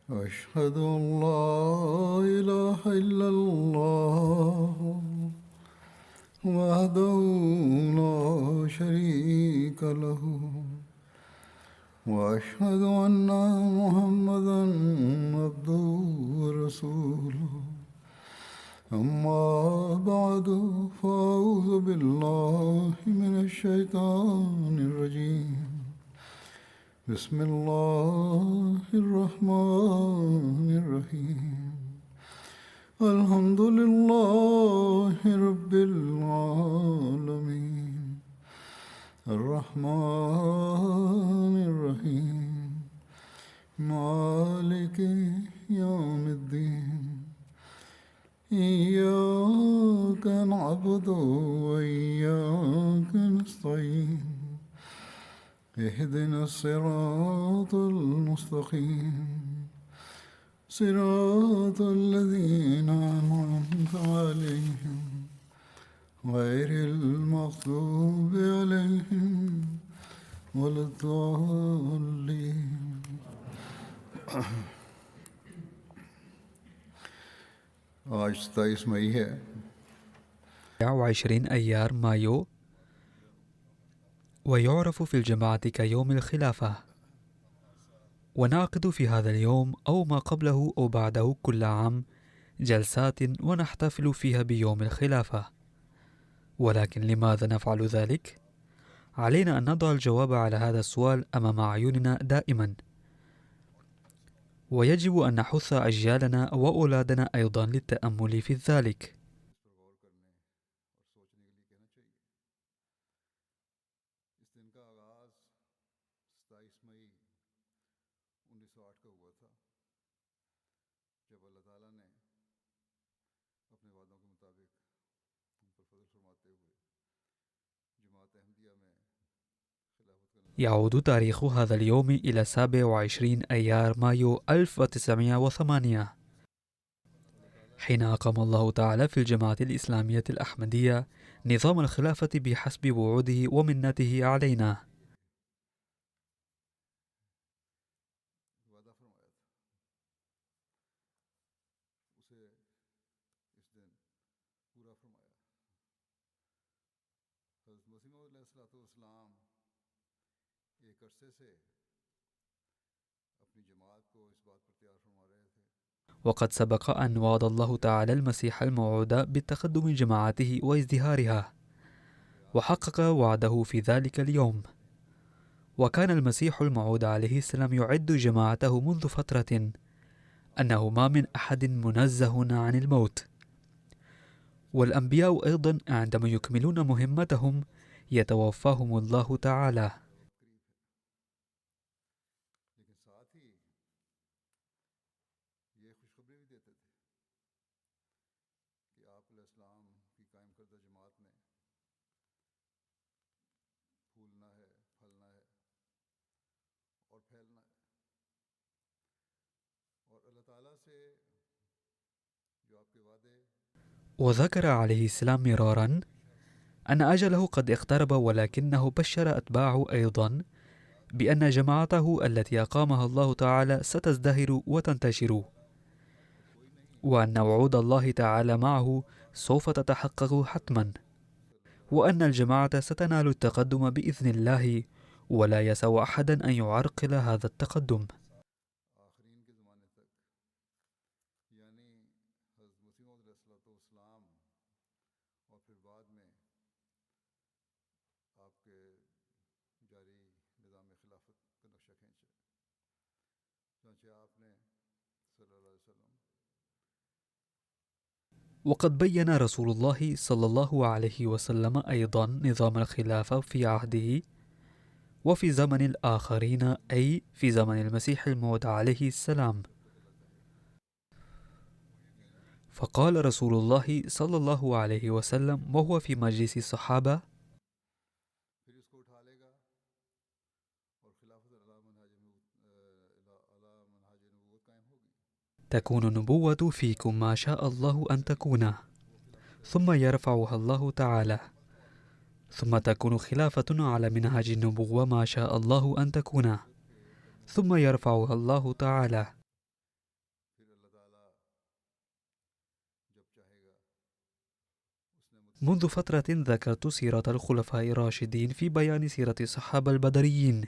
أشهد أن لا إله إلا الله وحده لا شريك له وأشهد أن محمدا عبده ورسوله أما بعد فأعوذ بالله من الشيطان الرجيم بسم الله الرحمن الرحيم الحمد لله رب العالمين الرحمن الرحيم مالك يوم الدين إياك نعبد وإياك نستعين اهدنا الصراط المستقيم صراط الذين أنعمت عليهم غير المغضوب عليهم ولا الضالين आज 27 मई है 20 أيار مايو، ويعرف في الجماعة كيوم الخلافة، ونعقد في هذا اليوم أو ما قبله أو بعده كل عام جلسات ونحتفل فيها بيوم الخلافة. ولكن لماذا نفعل ذلك؟ علينا أن نضع الجواب على هذا السؤال أمام أعيننا دائما، ويجب أن نحث أجيالنا وأولادنا أيضا للتأمل في ذلك. يعود تاريخ هذا اليوم إلى 27 أيار مايو 1908، حين أقام الله تعالى في الجماعة الإسلامية الأحمدية نظام الخلافة بحسب وعوده ومنته علينا. وقد سبق أن وعد الله تعالى المسيح الموعود بتقدم جماعته وازدهارها، وحقق وعده في ذلك اليوم. وكان المسيح الموعود عليه السلام يعد جماعته منذ فترة أنه ما من أحد منزه عن الموت، والأنبياء أيضا عندما يكملون مهمتهم يتوفاهم الله تعالى. وذكر عليه السلام مرارا أن أجله قد اقترب، ولكنه بشر أتباعه أيضا بأن جماعته التي أقامها الله تعالى ستزدهر وتنتشر، وأن وعود الله تعالى معه سوف تتحقق حتما، وأن الجماعة ستنال التقدم بإذن الله، ولا يسع أحدا أن يعرقل هذا التقدم. وقد بين رسول الله صلى الله عليه وسلم أيضا نظام الخلافة في عهده وفي زمن الآخرين، أي في زمن المسيح الموعود عليه السلام. فقال رسول الله صلى الله عليه وسلم وهو في مجلس الصحابة: تكون النبوة فيكم ما شاء الله أن تكون، ثم يرفعها الله تعالى، ثم تكون خلافة على منهج النبوة ما شاء الله أن تكون، ثم يرفعها الله تعالى، منذ فترة ذكرت سيرة الخلفاء الراشدين في بيان سيرة الصحابة البدريين،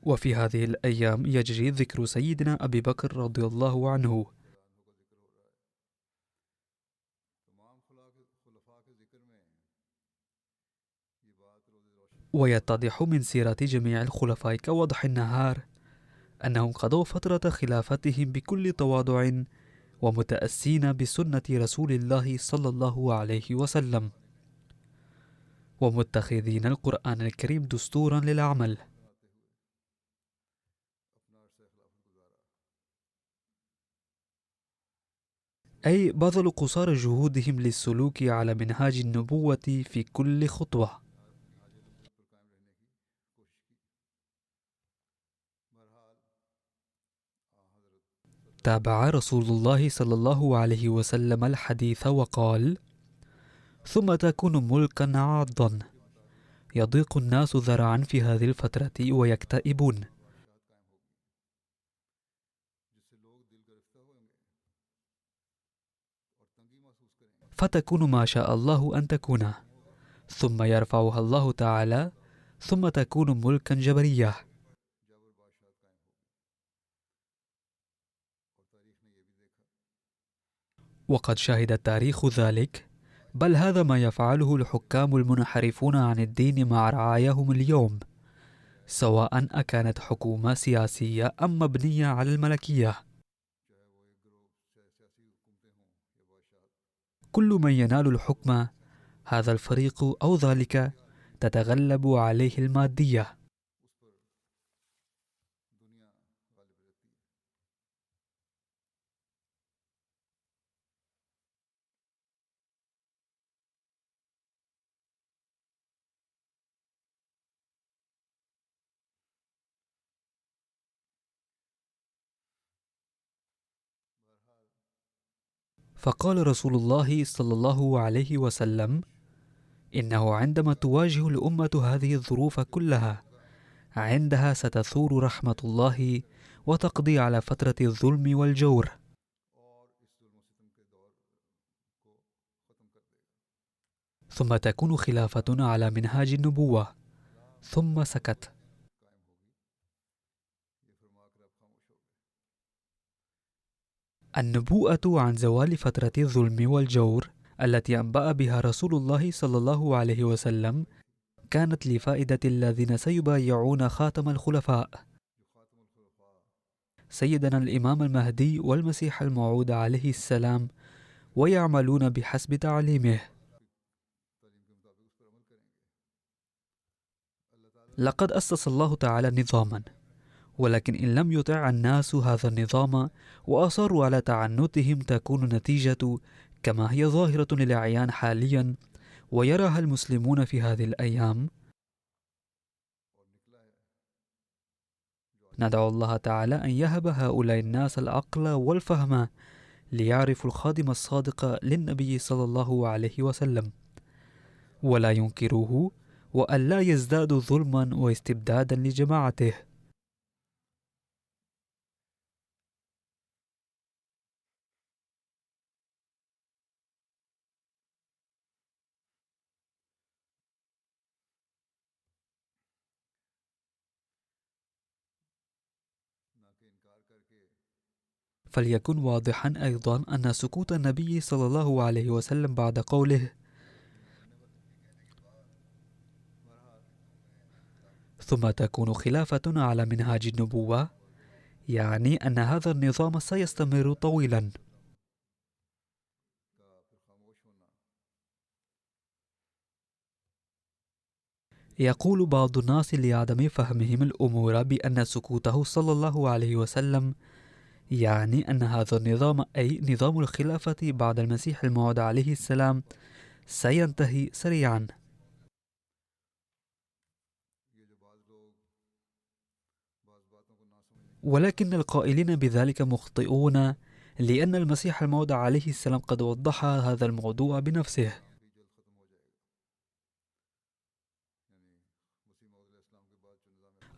وفي هذه الأيام يجري ذكر سيدنا أبي بكر رضي الله عنه، ويتضح من سيرة جميع الخلفاء كوضح النهار أنهم قضوا فترة خلافتهم بكل تواضع ومتأسين بسنة رسول الله صلى الله عليه وسلم، ومتخذين القرآن الكريم دستورا للعمل، أي بذلوا قصارى جهودهم للسلوك على منهاج النبوة في كل خطوة. تابع رسول الله صلى الله عليه وسلم الحديث وقال: ثم تكون ملكا عاضا يضيق الناس ذرعا في هذه الفترة ويكتئبون، فتكون ما شاء الله أن تكون، ثم يرفعها الله تعالى، ثم تكون ملكا جبريا. وقد شهد التاريخ ذلك، بل هذا ما يفعله الحكام المنحرفون عن الدين مع رعاياهم اليوم، سواء أكانت حكومة سياسية أم مبنية على الملكية. كل من ينال الحكم، هذا الفريق أو ذلك، تتغلب عليه المادية. فقال رسول الله صلى الله عليه وسلم: إنه عندما تواجه الأمة هذه الظروف كلها، عندها ستثور رحمة الله وتقضي على فترة الظلم والجور. ثم تكون خلافة على منهاج النبوة. ثم سكت. النبوءة عن زوال فترة الظلم والجور التي أنبأ بها رسول الله صلى الله عليه وسلم كانت لفائدة الذين سيبايعون خاتم الخلفاء سيدنا الإمام المهدي والمسيح الموعود عليه السلام، ويعملون بحسب تعليمه. لقد أسس الله تعالى نظاما، ولكن إن لم يطع الناس هذا النظام وأصروا على تعنتهم، تكون النتيجة كما هي ظاهرة للأعيان حاليا ويراها المسلمون في هذه الأيام. ندعو الله تعالى أن يهب هؤلاء الناس العقل والفهم ليعرفوا الخادم الصادق للنبي صلى الله عليه وسلم ولا ينكروه، وأن لا يزدادوا ظلما واستبدادا لجماعته. فليكن واضحا أيضا أن سكوت النبي صلى الله عليه وسلم بعد قوله ثم تكون خلافة على منهاج النبوة يعني أن هذا النظام سيستمر طويلا. يقول بعض الناس لعدم فهمهم الأمور بأن سكوته صلى الله عليه وسلم يعني أن هذا النظام، أي نظام الخلافة بعد المسيح الموعود عليه السلام، سينتهي سريعا. ولكن القائلين بذلك مخطئون، لأن المسيح الموعود عليه السلام قد وضح هذا الموضوع بنفسه.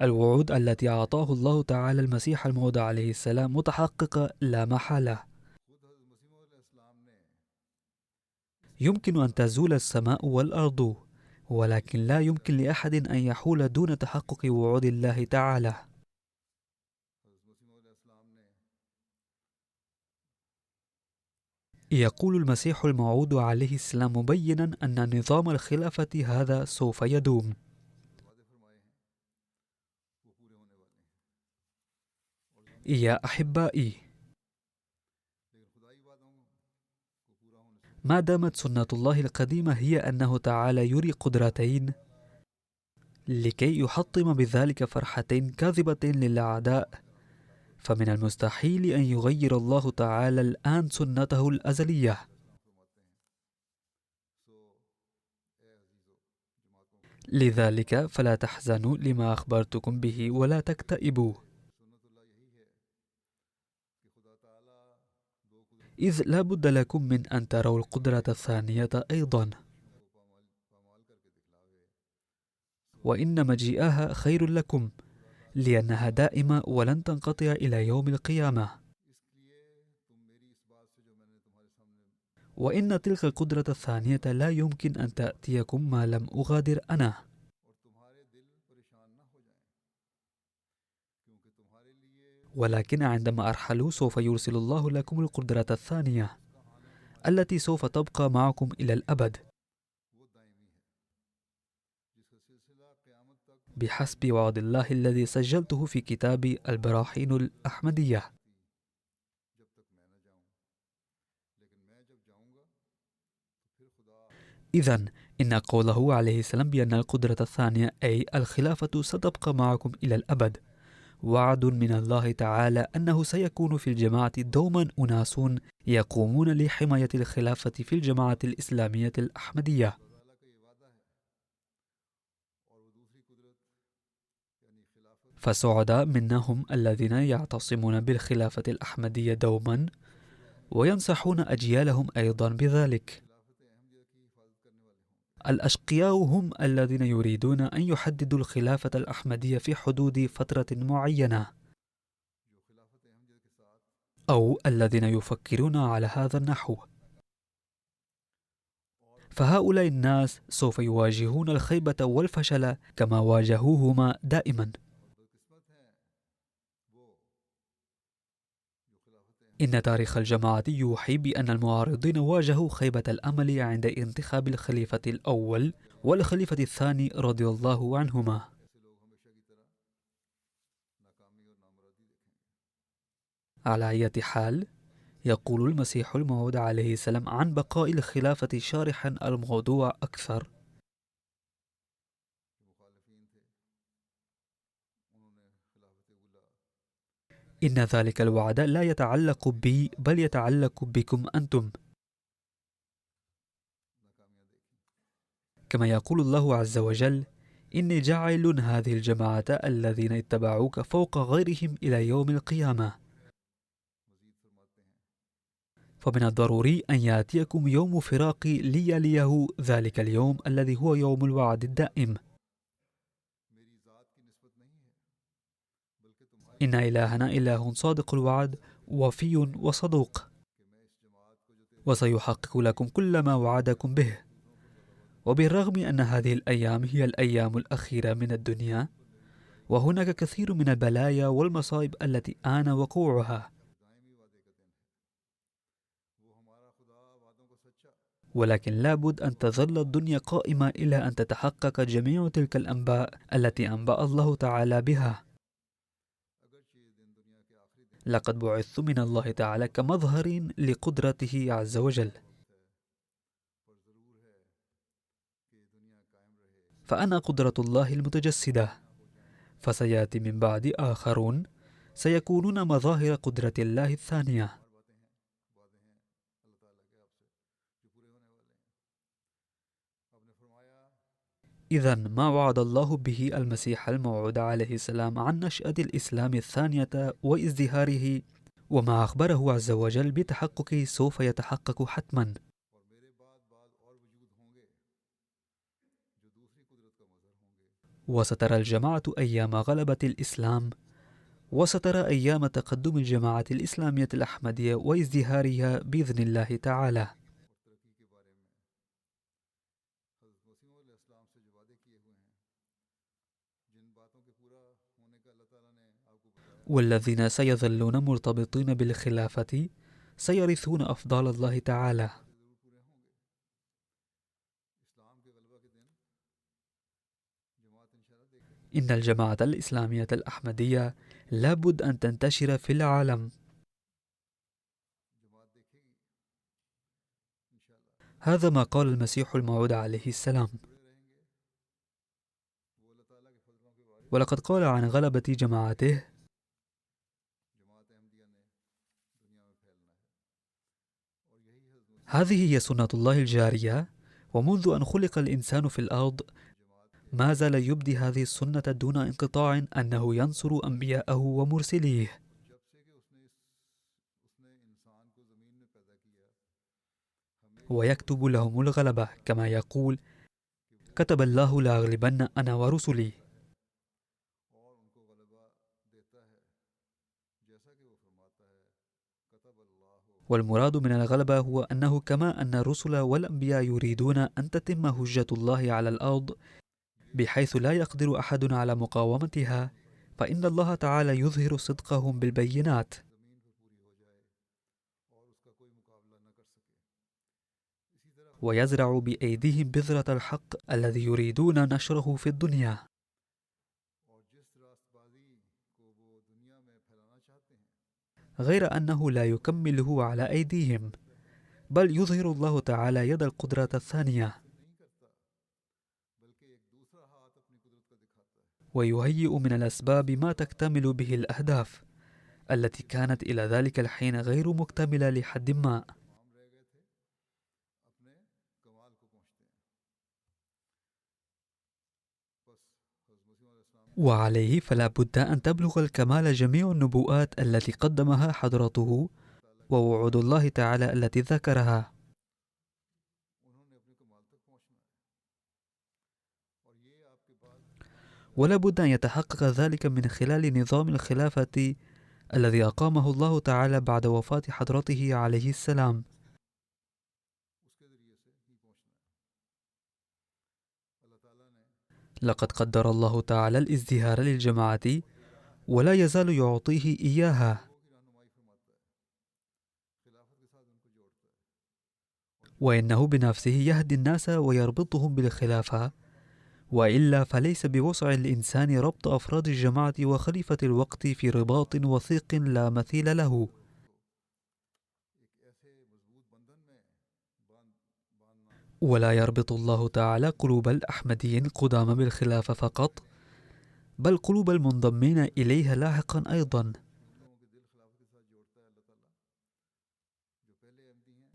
الوعود التي أعطاه الله تعالى المسيح الموعود عليه السلام متحققة لا محالة. يمكن أن تزول السماء والأرض، ولكن لا يمكن لأحد أن يحول دون تحقق وعود الله تعالى. يقول المسيح الموعود عليه السلام مبينا أن نظام الخلافة هذا سوف يدوم. يا أحبائي، ما دامت سنة الله القديمة هي أنه تعالى يري قدرتين لكي يحطم بذلك فرحتين كاذبتين للأعداء، فمن المستحيل أن يغير الله تعالى الآن سنته الأزلية. لذلك فلا تحزنوا لما أخبرتكم به ولا تكتئبوا، إذ لا بد لكم من أن تروا القدرة الثانية أيضا، وإن مجيئها خير لكم، لأنها دائمة ولن تنقطع إلى يوم القيامة. وإن تلك القدرة الثانية لا يمكن أن تأتيكم ما لم أغادر أنا. ولكن عندما أرحل سوف يرسل الله لكم القدرة الثانية التي سوف تبقى معكم إلى الأبد بحسب وعد الله الذي سجلته في كتاب البراهين الأحمدية. إذن إن قوله عليه السلام بأن القدرة الثانية أي الخلافة ستبقى معكم إلى الأبد وعد من الله تعالى أنه سيكون في الجماعة دوما أناس يقومون لحماية الخلافة في الجماعة الإسلامية الأحمدية. فسعداء منهم الذين يعتصمون بالخلافة الأحمدية دوما وينصحون أجيالهم أيضا بذلك. الأشقياء هم الذين يريدون أن يحددوا الخلافة الأحمدية في حدود فترة معينة، أو الذين يفكرون على هذا النحو. فهؤلاء الناس سوف يواجهون الخيبة والفشل كما واجهوهما دائما. إن تاريخ الجماعة يوحي بأن المعارضين واجهوا خيبة الأمل عند انتخاب الخليفة الأول والخليفة الثاني رضي الله عنهما. على أي حال، يقول المسيح الموعود عليه السلام عن بقاء الخلافة شارحا الموضوع أكثر: إن ذلك الوعد لا يتعلق بي بل يتعلق بكم أنتم، كما يقول الله عز وجل: إني جاعل هذه الجماعة الذين اتبعوك فوق غيرهم إلى يوم القيامة. فمن الضروري أن يأتيكم يوم فراق ليليه ذلك اليوم الذي هو يوم الوعد الدائم. إن إلهنا إله صادق الوعد وفي وصدوق، وسيحقق لكم كل ما وعدكم به. وبالرغم أن هذه الأيام هي الأيام الأخيرة من الدنيا، وهناك كثير من البلايا والمصائب التي آن وقوعها، ولكن لابد أن تظل الدنيا قائمة إلى أن تتحقق جميع تلك الأنباء التي أنبأ الله تعالى بها. لقد بعثت من الله تعالى كمظهر لقدرته عز وجل، فأنا قدرة الله المتجسدة، فسيأتي من بعد آخرون سيكونون مظاهر قدرة الله الثانية. إذن ما وعد الله به المسيح الموعود عليه السلام عن نشأة الإسلام الثانية وازدهاره، وما أخبره عز وجل بتحققه سوف يتحقق حتما. وسترى الجماعة أيام غلبة الإسلام، وسترى أيام تقدم الجماعة الإسلامية الأحمدية وازدهارها بإذن الله تعالى. والذين سيظلون مرتبطين بالخلافة سيرثون أفضال الله تعالى. إن الجماعة الإسلامية الأحمدية لابد أن تنتشر في العالم. هذا ما قال المسيح الموعود عليه السلام. ولقد قال عن غلبة جماعته: هذه هي سنة الله الجارية، ومنذ أن خلق الإنسان في الأرض ما زال يبدي هذه السنة دون انقطاع، أنه ينصر أنبياءه ومرسليه، ويكتب لهم الغلبة، كما يقول: كتب الله لأغلبن أنا ورسلي. والمراد من الغلبة هو أنه كما أن الرسل والأنبياء يريدون أن تتم حجة الله على الأرض بحيث لا يقدر أحد على مقاومتها، فإن الله تعالى يظهر صدقهم بالبينات، ويزرع بأيديهم بذرة الحق الذي يريدون نشره في الدنيا. غير أنه لا يكمله على أيديهم، بل يظهر الله تعالى يد القدرة الثانية، ويهيئ من الأسباب ما تكتمل به الأهداف التي كانت إلى ذلك الحين غير مكتملة لحد ما. وعليه فلا بد أن تبلغ الكمال جميع النبوءات التي قدمها حضرته ووعود الله تعالى التي ذكرها. ولا بد أن يتحقق ذلك من خلال نظام الخلافة الذي أقامه الله تعالى بعد وفاة حضرته عليه السلام. لقد قدر الله تعالى الازدهار للجماعة ولا يزال يعطيه إياها، وإنه بنفسه يهدي الناس ويربطهم بالخلافة، وإلا فليس بوسع الإنسان ربط أفراد الجماعة وخليفة الوقت في رباط وثيق لا مثيل له. ولا يربط الله تعالى قلوب الأحمديين قدام بالخلافة فقط، بل قلوب المنضمين إليها لاحقا أيضا،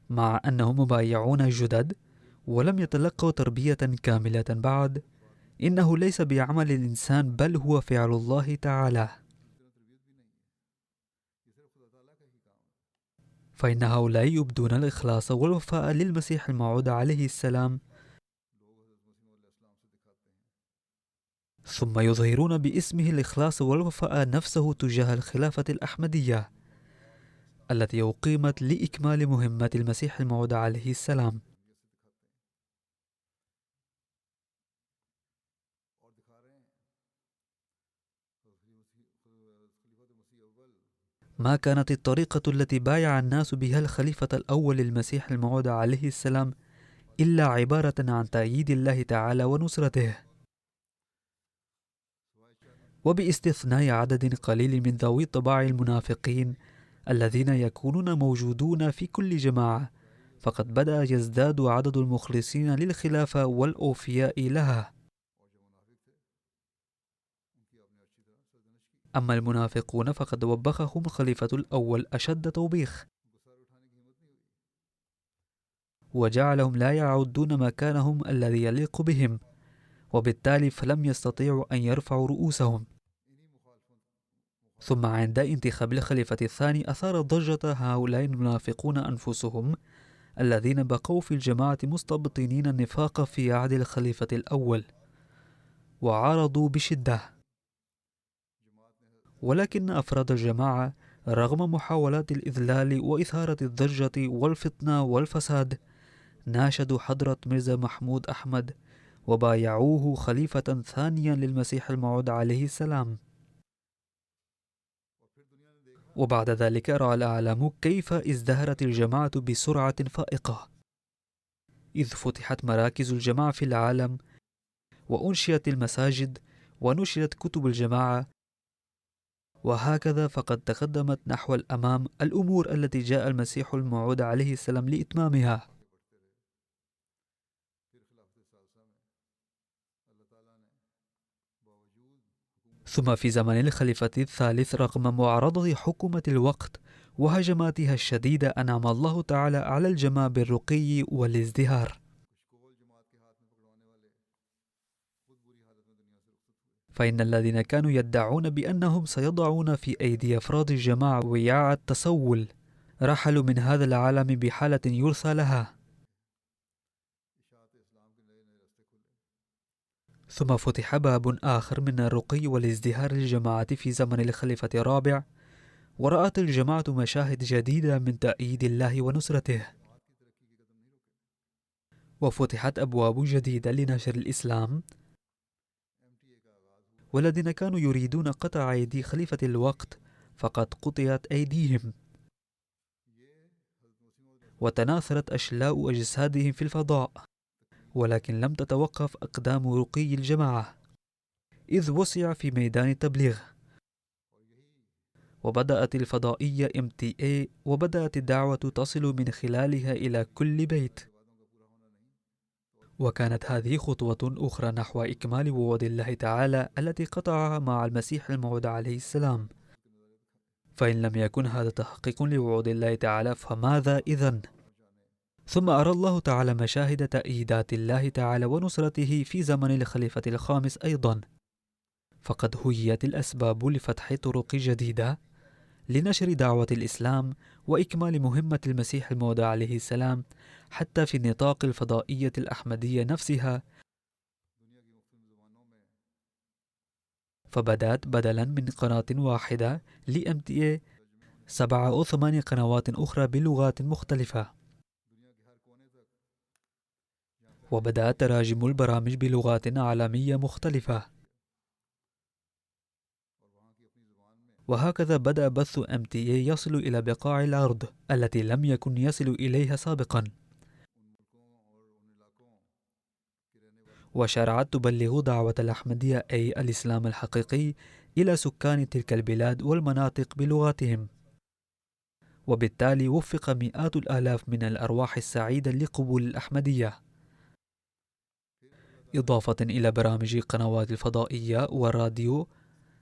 مع أنهم مبايعون جدد ولم يتلقوا تربية كاملة بعد. إنه ليس بعمل الإنسان بل هو فعل الله تعالى، فإن هؤلاء يبدون الإخلاص والوفاء للمسيح الموعود عليه السلام، ثم يظهرون باسمه الإخلاص والوفاء نفسه تجاه الخلافة الأحمدية التي أقيمت لإكمال مهمة المسيح الموعود عليه السلام. ما كانت الطريقة التي بايع الناس بها الخليفة الأول المسيح الموعود عليه السلام إلا عبارة عن تأييد الله تعالى ونصرته، وباستثناء عدد قليل من ذوي طباع المنافقين الذين يكونون موجودون في كل جماعة، فقد بدأ يزداد عدد المخلصين للخلافة والأوفياء لها. أما المنافقون فقد وبخهم خليفة الأول أشد توبيخ، وجعلهم لا يعدون مكانهم الذي يليق بهم، وبالتالي فلم يستطيعوا أن يرفعوا رؤوسهم. ثم عند انتخاب الخليفة الثاني أثار ضجة هؤلاء المنافقون أنفسهم الذين بقوا في الجماعة مستبطنين النفاق في عهد الخليفة الأول، وعارضوا بشدة، ولكن أفراد الجماعة رغم محاولات الإذلال وإثارة الضجة والفتنة والفساد ناشدوا حضرة ميرزا محمود أحمد وبايعوه خليفة ثانيا للمسيح الموعود عليه السلام. وبعد ذلك رأى الأعلام كيف ازدهرت الجماعة بسرعة فائقة، إذ فتحت مراكز الجماعة في العالم، وأنشئت المساجد، ونشرت كتب الجماعة، وهكذا فقد تقدمت نحو الأمام الأمور التي جاء المسيح الموعود عليه السلام لإتمامها. ثم في زمن الخليفة الثالث رغم معارضة حكومة الوقت وهجماتها الشديدة أنعم الله تعالى على الجماعة بالرقي والازدهار، فإن الذين كانوا يدعون بأنهم سيضعون في أيدي أفراد الجماعة وياع التسول رحلوا من هذا العالم بحالة يرثى لها. ثم فتح باب آخر من الرقي والازدهار للجماعة في زمن الخليفة الرابع، ورأت الجماعة مشاهد جديدة من تأييد الله ونصرته، وفتحت أبواب جديدة لنشر الإسلام. والذين كانوا يريدون قطع أيدي خليفة الوقت فقد قطعت أيديهم، وتناثرت أشلاء أجسادهم في الفضاء، ولكن لم تتوقف أقدام رقي الجماعة، إذ وسع في ميدان التبليغ، وبدأت الفضائية MTA، وبدأت الدعوة تصل من خلالها إلى كل بيت. وكانت هذه خطوة أخرى نحو إكمال وعود الله تعالى التي قطعها مع المسيح الموعود عليه السلام. فإن لم يكن هذا تحقيق لوعود الله تعالى فماذا إذن؟ ثم أرى الله تعالى مشاهد تأييدات الله تعالى ونصرته في زمن الخليفة الخامس أيضا، فقد هيئت الأسباب لفتح طرق جديدة لنشر دعوة الإسلام وإكمال مهمة المسيح الموعود عليه السلام حتى في نطاق الفضائية الأحمدية نفسها. فبدأت بدلا من قناة واحدة لMTA 7 أو 8 قنوات أخرى بلغات مختلفة، وبدأت تراجم البرامج بلغات عالمية مختلفة، وهكذا بدأ بث MTA يصل إلى بقاع الأرض التي لم يكن يصل إليها سابقا، وشرعت تبلغ دعوة الأحمدية أي الإسلام الحقيقي إلى سكان تلك البلاد والمناطق بلغاتهم، وبالتالي وفق مئات الآلاف من الأرواح السعيدة لقبول الأحمدية، إضافة إلى برامج القنوات الفضائية والراديو.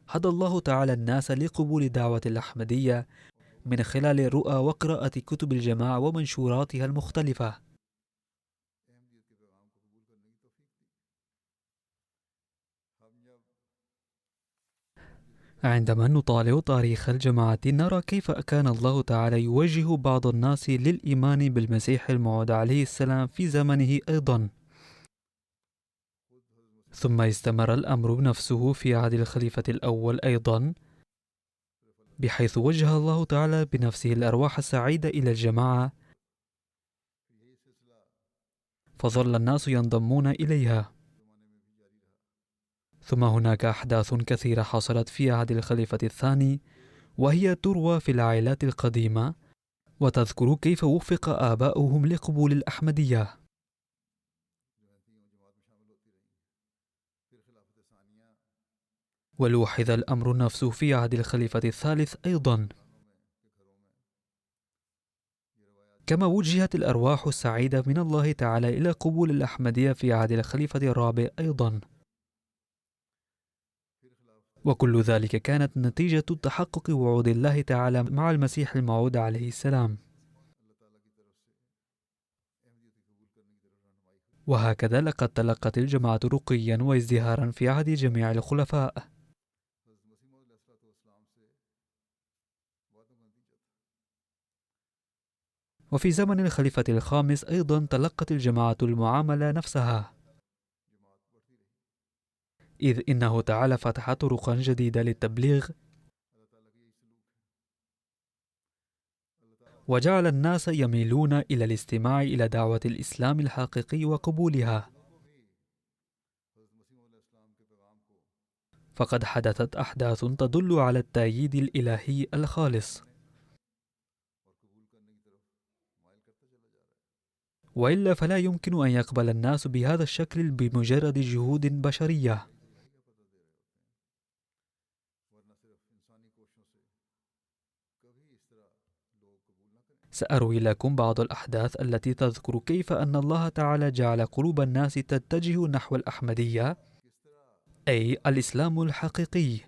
هدى الله تعالى الناس لقبول دعوة الأحمدية من خلال الرؤى وقراءة كتب الجماعة ومنشوراتها المختلفة. عندما نطالع تاريخ الجماعة نرى كيف كان الله تعالى يوجه بعض الناس للإيمان بالمسيح الموعود عليه السلام في زمنه أيضا، ثم استمر الأمر نفسه في عهد الخليفة الأول أيضا، بحيث وجه الله تعالى بنفسه الأرواح السعيدة إلى الجماعة، فظل الناس ينضمون إليها. ثم هناك أحداث كثيرة حصلت في عهد الخليفة الثاني، وهي تروى في العائلات القديمة وتذكر كيف وفق آباؤهم لقبول الأحمدية. ولوحظ الأمر نفسه في عهد الخليفة الثالث أيضا، كما وجهت الأرواح السعيدة من الله تعالى إلى قبول الأحمدية في عهد الخليفة الرابع أيضا، وكل ذلك كانت نتيجة تحقق وعود الله تعالى مع المسيح الموعود عليه السلام. وهكذا لقد تلقت الجماعة رقيا وازدهارا في عهد جميع الخلفاء. وفي زمن الخليفة الخامس أيضا تلقت الجماعة المعاملة نفسها، إذ إنه تعالى فتح طرقا جديدة للتبليغ وجعل الناس يميلون إلى الاستماع إلى دعوة الإسلام الحقيقي وقبولها. فقد حدثت أحداث تدل على التأييد الإلهي الخالص، وإلا فلا يمكن أن يقبل الناس بهذا الشكل بمجرد جهود بشرية. سأروي لكم بعض الأحداث التي تذكر كيف أن الله تعالى جعل قلوب الناس تتجه نحو الأحمدية، أي الإسلام الحقيقي،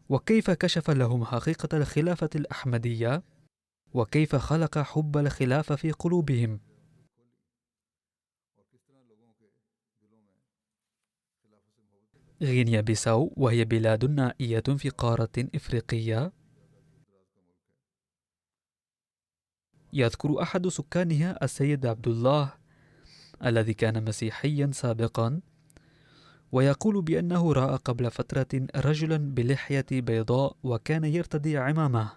وكيف كشف لهم حقيقة الخلافة الأحمدية، وكيف خلق حب الخلافة في قلوبهم. غينيا بيساو، وهي بلاد نائية في قارة إفريقية، يذكر أحد سكانها السيد عبد الله الذي كان مسيحيا سابقا، ويقول بأنه رأى قبل فترة رجلا بلحية بيضاء وكان يرتدي عمامة،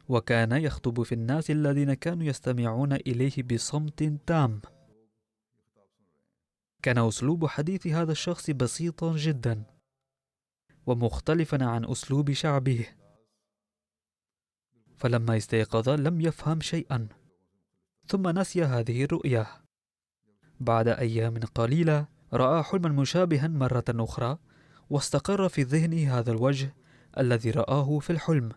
وكان يخطب في الناس الذين كانوا يستمعون إليه بصمت تام. كان أسلوب حديث هذا الشخص بسيطا جدا ومختلفا عن أسلوب شعبه، فلما استيقظ لم يفهم شيئا، ثم نسي هذه الرؤيا. بعد أيام قليلة رأى حلما مشابها مرة أخرى، واستقر في ذهنه هذا الوجه الذي رآه في الحلم.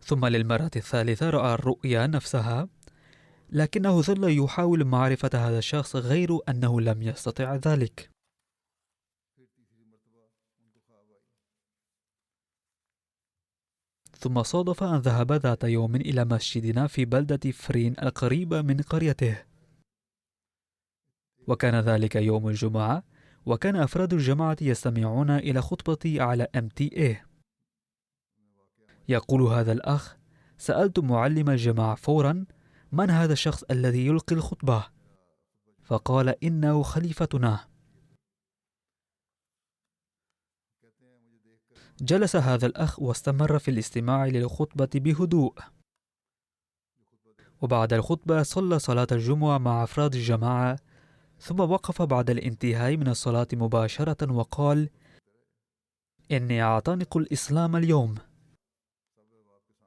ثم للمرة الثالثة رأى الرؤيا نفسها، لكنه ظل يحاول معرفة هذا الشخص غير أنه لم يستطع ذلك. ثم صادف أن ذهب ذات يوم إلى مسجدنا في بلدة فرين القريبة من قريته، وكان ذلك يوم الجمعة، وكان أفراد الجماعة يستمعون إلى خطبتي على MTA. يقول هذا الأخ: سألت معلم الجماعة فورا: من هذا الشخص الذي يلقي الخطبة؟ فقال: إنه خليفتنا. جلس هذا الأخ واستمر في الاستماع للخطبة بهدوء، وبعد الخطبة صلى صلاة الجمعة مع أفراد الجماعة، ثم وقف بعد الانتهاء من الصلاة مباشرة وقال: إني أعتنق الإسلام اليوم.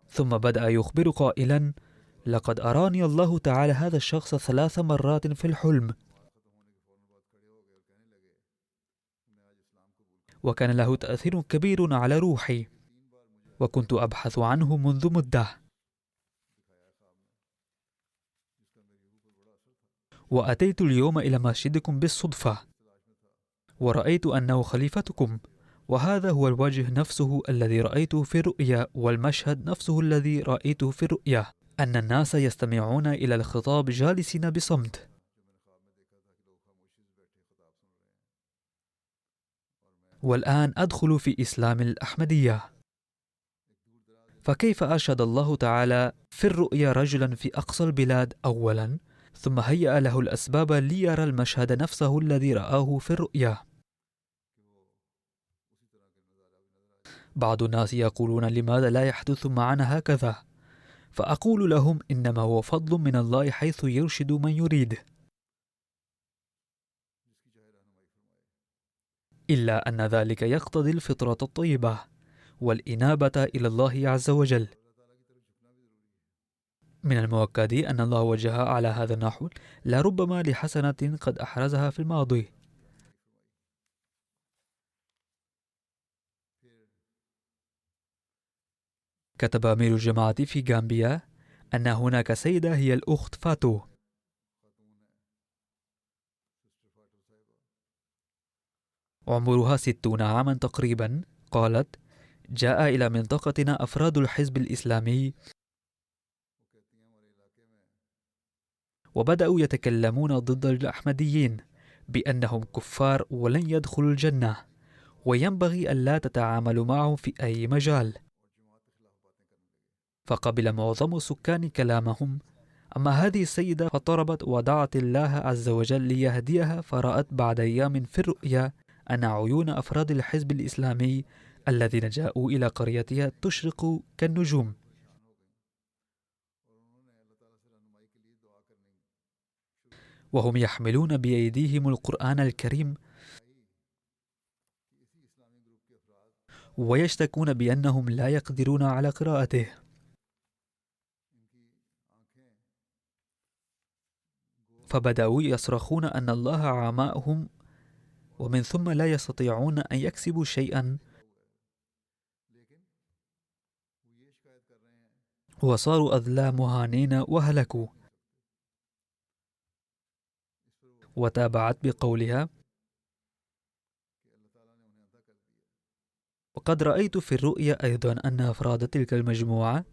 ثم بدأ يخبر قائلا: لقد أراني الله تعالى هذا الشخص 3 مرات في الحلم، وكان له تأثير كبير على روحي، وكنت أبحث عنه منذ مدة، وأتيت اليوم إلى مسجدكم بالصدفة، ورأيت أنه خليفتكم، وهذا هو الوجه نفسه الذي رأيته في الرؤيا، والمشهد نفسه الذي رأيته في الرؤيا، أن الناس يستمعون إلى الخطاب جالسين بصمت. والآن أدخل في إسلام الأحمدية. فكيف أرشد الله تعالى في الرؤيا رجلا في أقصى البلاد أولا، ثم هيأ له الأسباب ليرى المشهد نفسه الذي رآه في الرؤيا. بعض الناس يقولون: لماذا لا يحدث معنا هكذا؟ فأقول لهم: إنما هو فضل من الله حيث يرشد من يريد، إلا أن ذلك يقتضي الفطرة الطيبة والإنابة إلى الله عز وجل. من المؤكد أن الله وجه على هذا النحو لربما لحسنة قد أحرزها في الماضي. كتب أمير الجماعة في غامبيا أن هناك سيدة هي الأخت فاتو، عمرها 60 عاما تقريبا. قالت: جاء إلى منطقتنا أفراد الحزب الإسلامي، وبدأوا يتكلمون ضد الأحمديين بأنهم كفار ولن يدخلوا الجنة، وينبغي ألا تتعاملوا معهم في أي مجال. فقبل معظم السكان كلامهم. أما هذه السيدة فطربت ودعت الله عز وجل ليهديها، فرأت بعد أيام في الرؤيا أن عيون أفراد الحزب الإسلامي الذين جاءوا إلى قريتها تشرق كالنجوم، وهم يحملون بأيديهم القرآن الكريم ويشتكون بأنهم لا يقدرون على قراءته. فبدأوا يصرخون أن الله عماهم، ومن ثم لا يستطيعون أن يكسبوا شيئا، وصاروا أذلى مهانين وهلكوا. وتابعت بقولها: وقد رأيت في الرؤيا أيضا أن أفراد تلك المجموعة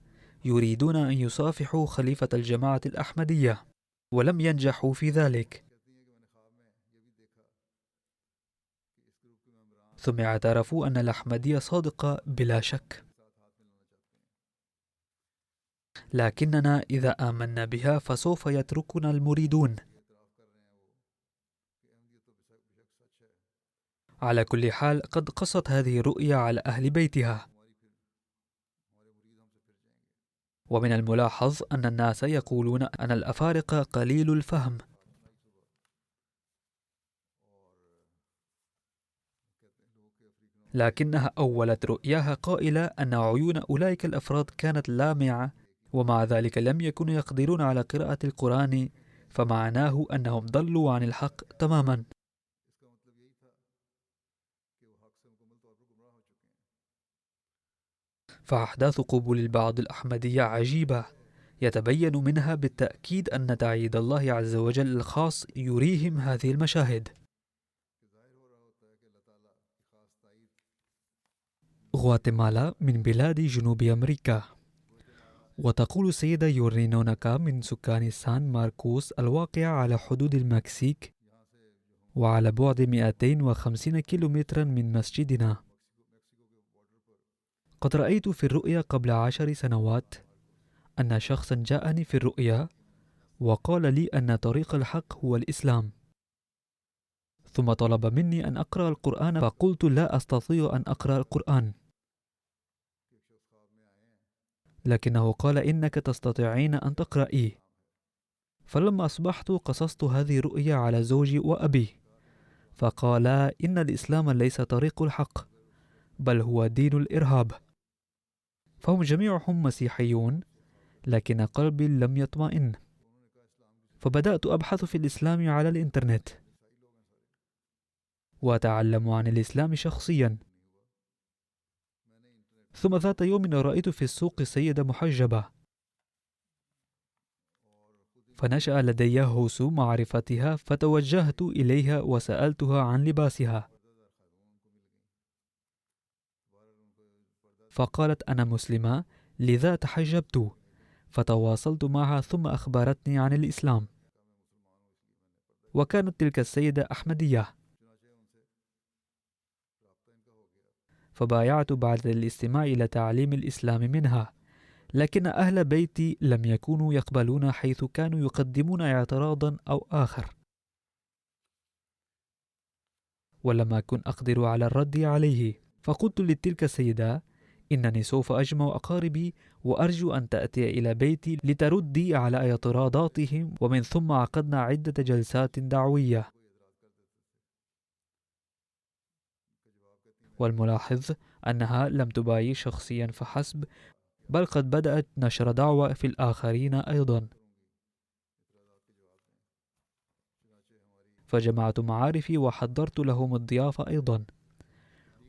يريدون أن يصافحوا خليفة الجماعة الأحمدية، ولم ينجحوا في ذلك. ثم اعترفوا أن الأحمدية صادقة بلا شك، لكننا إذا آمنا بها فسوف يتركنا المريدون. على كل حال، قد قصت هذه الرؤيا على أهل بيتها. ومن الملاحظ أن الناس يقولون أن الأفارقة قليل الفهم، لكنها أولت رؤياها قائلة أن عيون أولئك الأفراد كانت لامعة، ومع ذلك لم يكونوا يقدرون على قراءة القرآن، فمعناه أنهم ضلوا عن الحق تماما. فأحداث قبول البعض الأحمدية عجيبة، يتبين منها بالتأكيد أن تعييد الله عز وجل الخاص يريهم هذه المشاهد. غواتيمالا من بلاد جنوب أمريكا. وتقول السيدة يورينوناكا من سكان سان ماركوس الواقع على حدود المكسيك وعلى بعد 250 كيلومترا من مسجدنا: قد رأيت في الرؤيا قبل 10 سنوات أن شخصا جاءني في الرؤيا وقال لي أن طريق الحق هو الإسلام، ثم طلب مني أن أقرأ القرآن، فقلت لا أستطيع أن أقرأ القرآن، لكنه قال إنك تستطيعين أن تقرأيه. فلما أصبحت قصصت هذه الرؤيا على زوجي وأبي، فقالا إن الإسلام ليس طريق الحق، بل هو دين الإرهاب. فهم جميعهم مسيحيون، لكن قلبي لم يطمئن، فبدأت أبحث في الإسلام على الإنترنت وأتعلم عن الإسلام شخصيا. ثم ذات يوم رأيت في السوق سيدة محجبة، فنشأ لدي هوس معرفتها، فتوجهت إليها وسألتها عن لباسها، فقالت أنا مسلمة لذا تحجبت، فتواصلت معها ثم أخبرتني عن الإسلام. وكانت تلك السيدة أحمدية، فبايعت بعد الاستماع إلى تعليم الإسلام منها، لكن أهل بيتي لم يكونوا يقبلون، حيث كانوا يقدمون اعتراضا أو آخر، ولم أكن أقدر على الرد عليه. فقلت لتلك السيدة إنني سوف أجمع أقاربي وأرجو أن تأتي إلى بيتي لتردي على اعتراضاتهم، ومن ثم عقدنا عدة جلسات دعوية. والملاحظ أنها لم تبايع شخصيا فحسب، بل قد بدأت نشر دعوة في الآخرين أيضا. فجمعت معارفي وحضرت لهم الضيافة أيضا،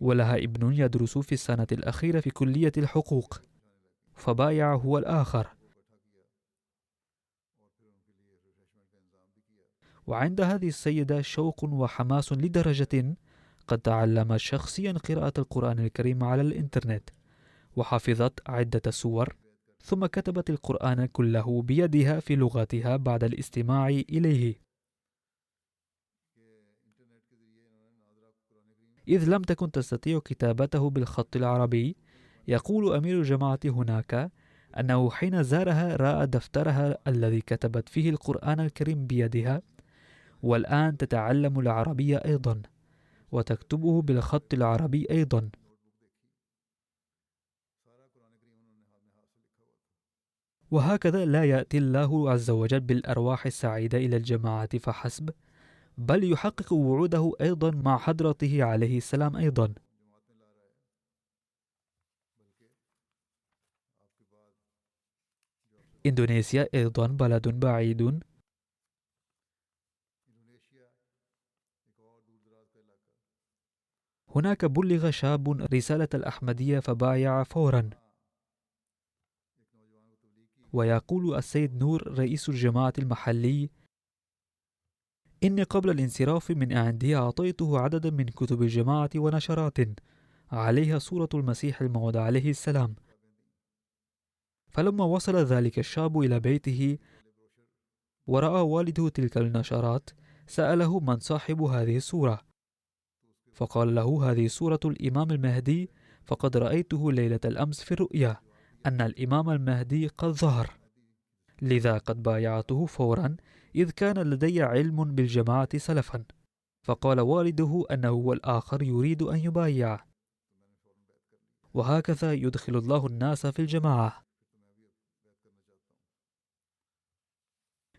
ولها ابن يدرس في السنة الأخيرة في كلية الحقوق، فبايع هو الآخر. وعند هذه السيدة شوق وحماس لدرجة قد تعلمت شخصيا قراءة القرآن الكريم على الإنترنت، وحفظت عدة سور، ثم كتبت القرآن كله بيدها في لغتها بعد الاستماع إليه، إذ لم تكن تستطيع كتابته بالخط العربي. يقول أمير الجماعة هناك أنه حين زارها رأى دفترها الذي كتبت فيه القرآن الكريم بيدها، والآن تتعلم العربية أيضا وتكتبه بالخط العربي أيضا. وهكذا لا يأتي الله عز وجل بالأرواح السعيدة إلى الجماعة فحسب، بل يحقق وعوده أيضا مع حضرته عليه السلام أيضا. إندونيسيا أيضا بلد بعيد. هناك بلغ شاب رسالة الأحمدية فبايع فورا. ويقول السيد نور رئيس الجماعة المحلي: إني قبل الانصراف من عندي أعطيته عددا من كتب الجماعة ونشرات عليها صورة المسيح الموعود عليه السلام. فلما وصل ذلك الشاب إلى بيته ورأى والده تلك النشرات، سأله: من صاحب هذه الصورة؟ فقال له: هذه صورة الإمام المهدي، فقد رأيته ليلة الأمس في الرؤيا أن الإمام المهدي قد ظهر، لذا قد بايعته فورا، إذ كان لدي علم بالجماعة سلفا. فقال والده أنه والآخر يريد أن يبايع. وهكذا يدخل الله الناس في الجماعة.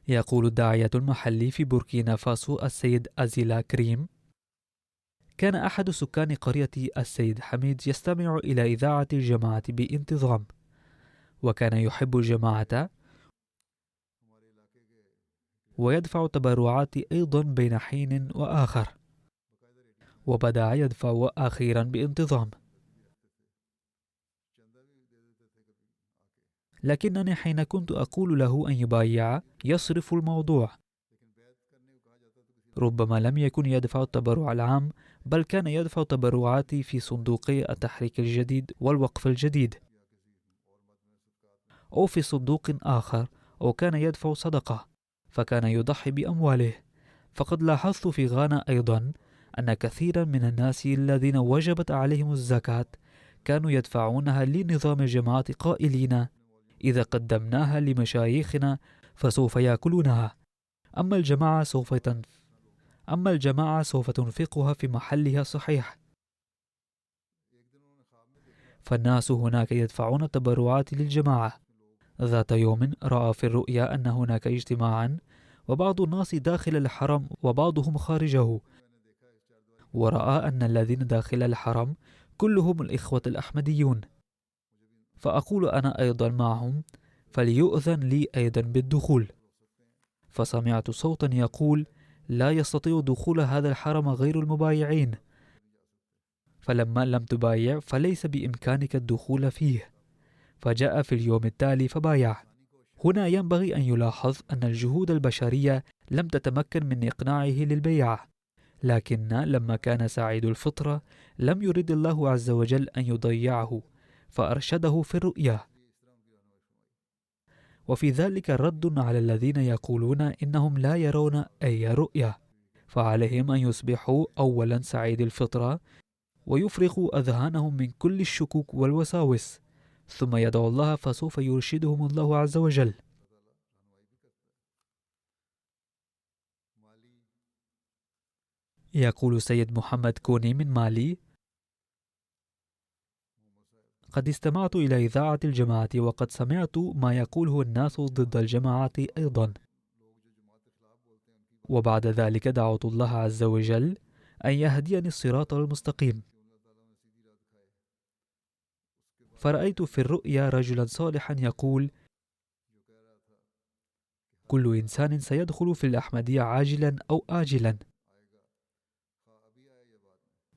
يقول الداعية المحلي في بوركينا فاسو السيد أزيلا كريم: كان أحد سكان قرية السيد حميد يستمع إلى إذاعة الجماعة بانتظام، وكان يحب الجماعة ويدفع تبرعات أيضا بين حين وآخر، وبدأ يدفع أخيرا بانتظام. لكنني حين كنت أقول له أن يبايع يصرف الموضوع، ربما لم يكن يدفع التبرع العام، بل كان يدفع تبرعاتي في صندوقي التحريك الجديد والوقف الجديد، أو في صندوق آخر، أو كان يدفع صدقة، فكان يضحي بأمواله. فقد لاحظت في غانا أيضا أن كثيرا من الناس الذين وجبت عليهم الزكاة كانوا يدفعونها لنظام الجماعة قائلين: إذا قدمناها لمشايخنا فسوف يأكلونها، أما الجماعة سوف تنفقها في محلها الصحيح. فالناس هناك يدفعون التبرعات للجماعة. ذات يوم رأى في الرؤيا أن هناك اجتماعا، وبعض الناس داخل الحرم وبعضهم خارجه، ورأى أن الذين داخل الحرم كلهم الإخوة الأحمديون، فأقول أنا أيضا معهم فليؤذن لي أيضا بالدخول. فسمعت صوتا يقول: لا يستطيع دخول هذا الحرم غير المبايعين، فلما لم تبايع فليس بإمكانك الدخول فيه. فجاء في اليوم التالي فبايع. هنا ينبغي أن يلاحظ أن الجهود البشرية لم تتمكن من إقناعه للبيعة، لكن لما كان سعيد الفطرة لم يرد الله عز وجل أن يضيعه، فأرشده في الرؤيا. وفي ذلك رد على الذين يقولون إنهم لا يرون أي رؤيا، فعليهم أن يصبحوا أولا سعيد الفطرة، ويفرغوا أذهانهم من كل الشكوك والوساوس، ثم يدعو الله فسوف يرشدهم الله عز وجل. يقول سيد محمد كوني من مالي: قد استمعت إلى إذاعة الجماعة، وقد سمعت ما يقوله الناس ضد الجماعة أيضا، وبعد ذلك دعوت الله عز وجل أن يهديني الصراط المستقيم. فرأيت في الرؤيا رجلا صالحا يقول: كل إنسان سيدخل في الأحمدية عاجلا أو آجلا،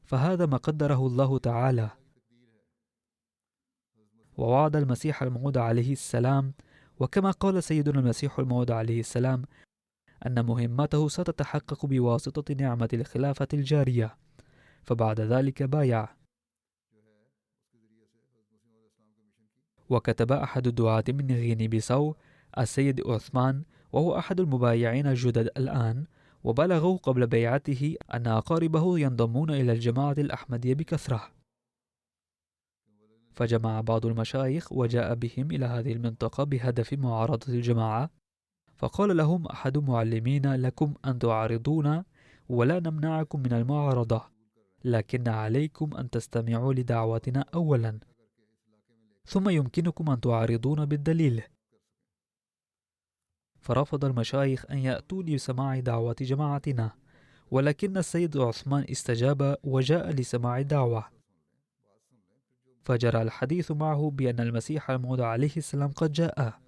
فهذا ما قدره الله تعالى. ووعد المسيح الموعود عليه السلام، وكما قال سيدنا المسيح الموعود عليه السلام أن مهمته ستتحقق بواسطة نعمة الخلافة الجارية، فبعد ذلك بايع. وكتب أحد الدعاة من غيني بيساو السيد عثمان، وهو أحد المبايعين الجدد الآن، وبلغوا قبل بيعته أن أقاربه ينضمون إلى الجماعة الأحمدية بكثرة. فجمع بعض المشايخ وجاء بهم إلى هذه المنطقة بهدف معارضة الجماعة، فقال لهم أحد معلمين: لكم أن تعارضونا ولا نمنعكم من المعارضة، لكن عليكم أن تستمعوا لدعوتنا أولا، ثم يمكنكم أن تعارضون بالدليل. فرفض المشايخ أن يأتوا لسماع دعوة جماعتنا، ولكن السيد عثمان استجاب وجاء لسماع الدعوة. فجرى الحديث معه بأن المسيح الموعود عليه السلام قد جاء،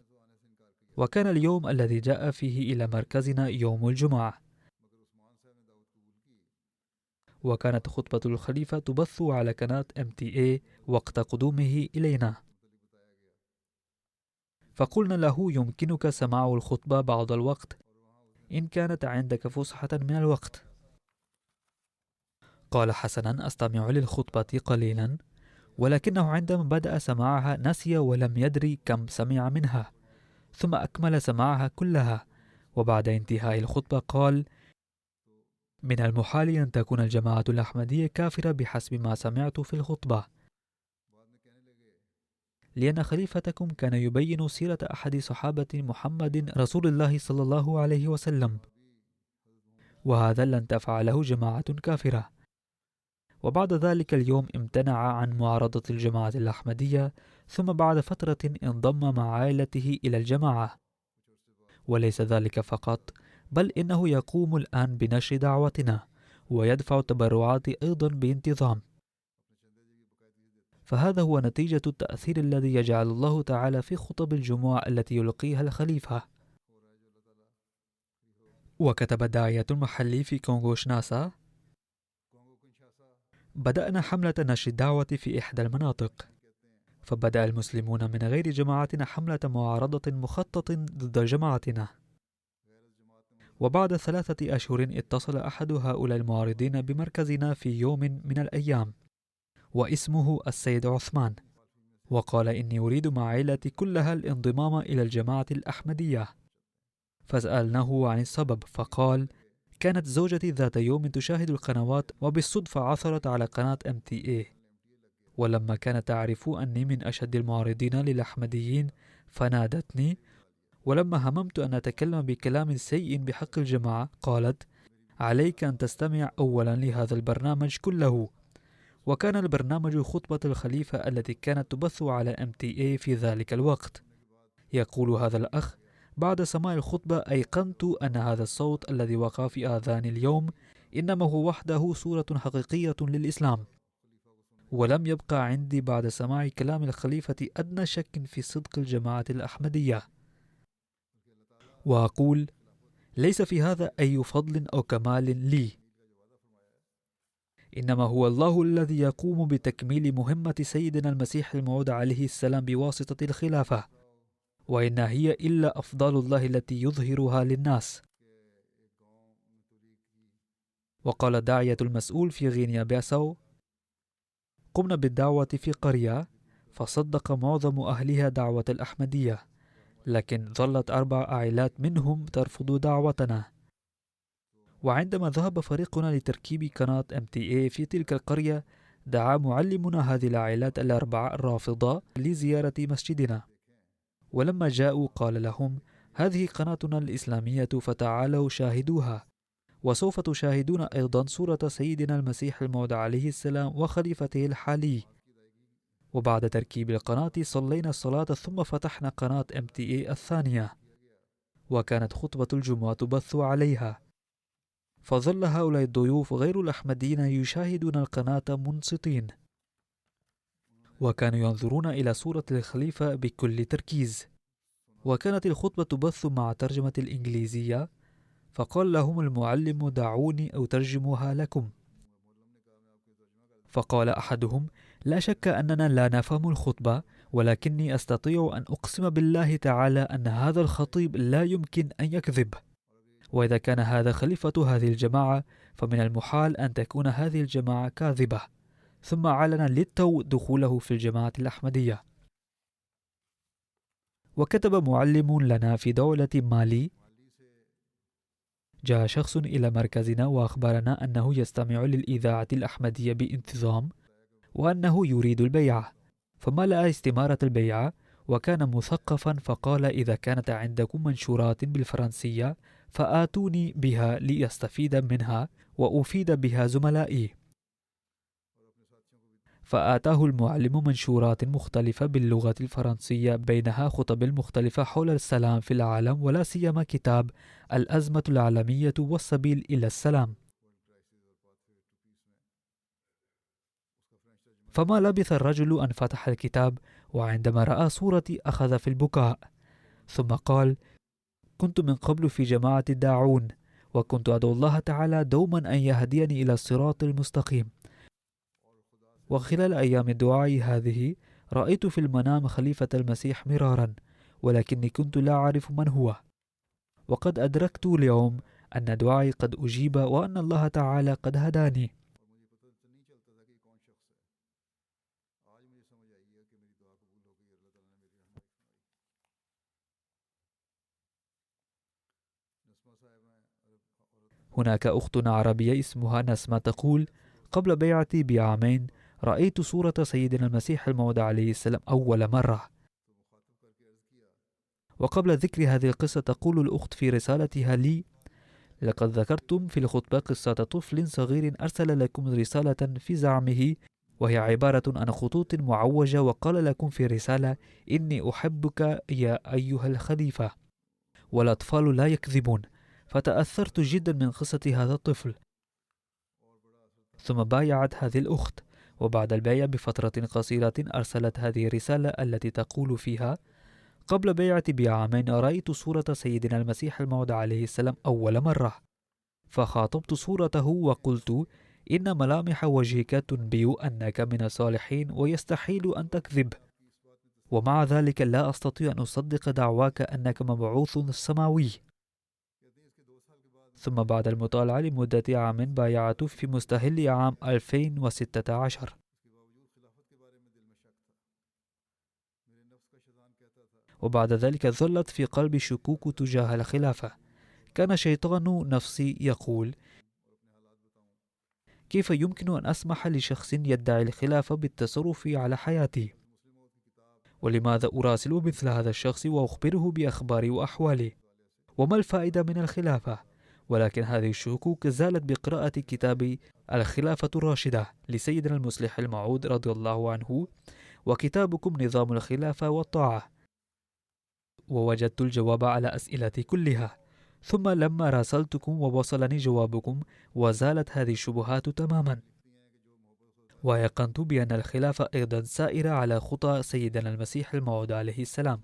وكان اليوم الذي جاء فيه إلى مركزنا يوم الجمعة. وكانت خطبة الخليفة تبث على قناة MTA وقت قدومه إلينا، فقلنا له: يمكنك سماع الخطبة بعض الوقت إن كانت عندك فسحة من الوقت. قال: حسنا، أستمع للخطبة قليلا. ولكنه عندما بدأ سماعها نسي ولم يدري كم سمع منها، ثم أكمل سماعها كلها، وبعد انتهاء الخطبة قال: من المحال أن تكون الجماعة الأحمدية كافرة بحسب ما سمعت في الخطبة، لأن خليفتكم كان يبين سيرة أحد صحابة محمد رسول الله صلى الله عليه وسلم، وهذا لن تفعله جماعة كافرة. وبعد ذلك اليوم امتنع عن معارضة الجماعة الأحمدية، ثم بعد فترة انضم مع عائلته إلى الجماعة. وليس ذلك فقط، بل إنه يقوم الآن بنشر دعوتنا ويدفع التبرعات أيضا بانتظام. فهذا هو نتيجة التأثير الذي يجعل الله تعالى في خطب الجمعة التي يلقيها الخليفة. وكتب الداعية المحلي في كونغو شناسا: بدأنا حملة نشر الدعوة في إحدى المناطق، فبدأ المسلمون من غير جماعتنا حملة معارضة مخطط ضد جماعتنا. وبعد 3 أشهر اتصل أحد هؤلاء المعارضين بمركزنا في يوم من الأيام، واسمه السيد عثمان، وقال: إني أريد مع عائلتي كلها الانضمام إلى الجماعة الأحمدية. فسألناه عن السبب، فقال: كانت زوجتي ذات يوم تشاهد القنوات، وبالصدفة عثرت على قناة MTA، ولما كانت تعرف أني من أشد المعارضين للأحمديين فنادتني، ولما هممت أن أتكلم بكلام سيء بحق الجماعة قالت: عليك أن تستمع أولا لهذا البرنامج كله. وكان البرنامج خطبة الخليفة التي كانت تبث على MTA في ذلك الوقت. يقول هذا الأخ: بعد سماع الخطبة أيقنت أن هذا الصوت الذي وقع في آذاني اليوم إنما هو وحده صورة حقيقية للإسلام، ولم يبقى عندي بعد سماع كلام الخليفة أدنى شك في صدق الجماعة الأحمدية. وأقول: ليس في هذا أي فضل أو كمال لي، إنما هو الله الذي يقوم بتكميل مهمة سيدنا المسيح الموعود عليه السلام بواسطة الخلافة، وإنها هي إلا أفضال الله التي يظهرها للناس. وقال الداعية المسؤول في غينيا بيساو: قمنا بالدعوة في قرية، فصدق معظم أهلها دعوة الأحمدية، لكن ظلت 4 عائلات منهم ترفض دعوتنا. وعندما ذهب فريقنا لتركيب قناة MTA في تلك القرية، دعا معلمنا هذه العائلات 4 الرافضة لزيارة مسجدنا، ولما جاءوا قال لهم: هذه قناتنا الإسلامية، فتعالوا شاهدوها، وسوف تشاهدون أيضا صورة سيدنا المسيح الموعود عليه السلام وخليفته الحالي. وبعد تركيب القناة صلينا الصلاة، ثم فتحنا قناة MTA الثانية، وكانت خطبة الجمعة تبث عليها. فظل هؤلاء الضيوف غير الأحمديين يشاهدون القناة منصتين، وكانوا ينظرون إلى صورة الخليفة بكل تركيز. وكانت الخطبة تبث مع ترجمة الإنجليزية، فقال لهم المعلم: دعوني أترجمها لكم. فقال أحدهم: لا شك أننا لا نفهم الخطبة، ولكني أستطيع أن أقسم بالله تعالى أن هذا الخطيب لا يمكن أن يكذب، وإذا كان هذا خليفة هذه الجماعة فمن المحال أن تكون هذه الجماعة كاذبة. ثم أعلن للتو دخوله في الجماعة الأحمدية. وكتب معلم لنا في دولة مالي: جاء شخص إلى مركزنا وأخبرنا أنه يستمع للإذاعة الأحمدية بانتظام، وأنه يريد البيعة، فملأ استمارة البيعة وكان مثقفا، فقال: إذا كانت عندكم منشورات بالفرنسية فآتوني بها ليستفيد منها وأفيد بها زملائي. فآتاه المعلم منشورات مختلفة باللغة الفرنسية، بينها خطب مختلفة حول السلام في العالم، ولا سيما كتاب الأزمة العالمية والسبيل إلى السلام. فما لبث الرجل أن فتح الكتاب، وعندما رأى صورتي أخذ في البكاء، ثم قال: كنت من قبل في جماعة الداعون، وكنت أدعو الله تعالى دوما أن يهديني إلى الصراط المستقيم. وخلال أيام الدعاء هذه رأيت في المنام خليفة المسيح مرارا، ولكني كنت لا أعرف من هو. وقد أدركت اليوم أن دعائي قد أجيب، وأن الله تعالى قد هداني. هناك أخت عربية اسمها نسمة تقول: قبل بيعتي بعامين رأيت صورة سيدنا المسيح الموعود عليه السلام أول مرة. وقبل ذكر هذه القصة تقول الأخت في رسالتها لي: لقد ذكرتم في الخطبة قصة طفل صغير أرسل لكم رسالة في زعمه، وهي عبارة عن خطوط معوجة، وقال لكم في رسالة: إني أحبك يا أيها الخليفة، والأطفال لا يكذبون. فتأثرت جدا من قصة هذا الطفل. ثم بايعت هذه الأخت، وبعد البيع بفترة قصيرة أرسلت هذه الرسالة التي تقول فيها: قبل بيعتي بعامين رأيت صورة سيدنا المسيح الموعود عليه السلام أول مرة، فخاطبت صورته وقلت: إن ملامح وجهك تنبئ أنك من الصالحين، ويستحيل أن تكذب، ومع ذلك لا أستطيع أن أصدق دعواك أنك مبعوث سماوي. ثم بعد المطالعة لمدة عام بايعت في مستهل عام 2016. وبعد ذلك ظلت في قلبي شكوك تجاه الخلافة. كان شيطان نفسي يقول: كيف يمكن أن أسمح لشخص يدعي الخلافة بالتصرف على حياتي؟ ولماذا أراسل مثل هذا الشخص وأخبره بأخباري وأحوالي؟ وما الفائدة من الخلافة؟ ولكن هذه الشكوك زالت بقراءة كتاب الخلافة الراشدة لسيدنا المصلح الموعود رضي الله عنه، وكتابكم نظام الخلافة والطاعة، ووجدت الجواب على أسئلتي كلها. ثم لما راسلتكم ووصلني جوابكم وزالت هذه الشبهات تماما، ويقنت بأن الخلافة أيضا سائرة على خطى سيدنا المسيح الموعود عليه السلام.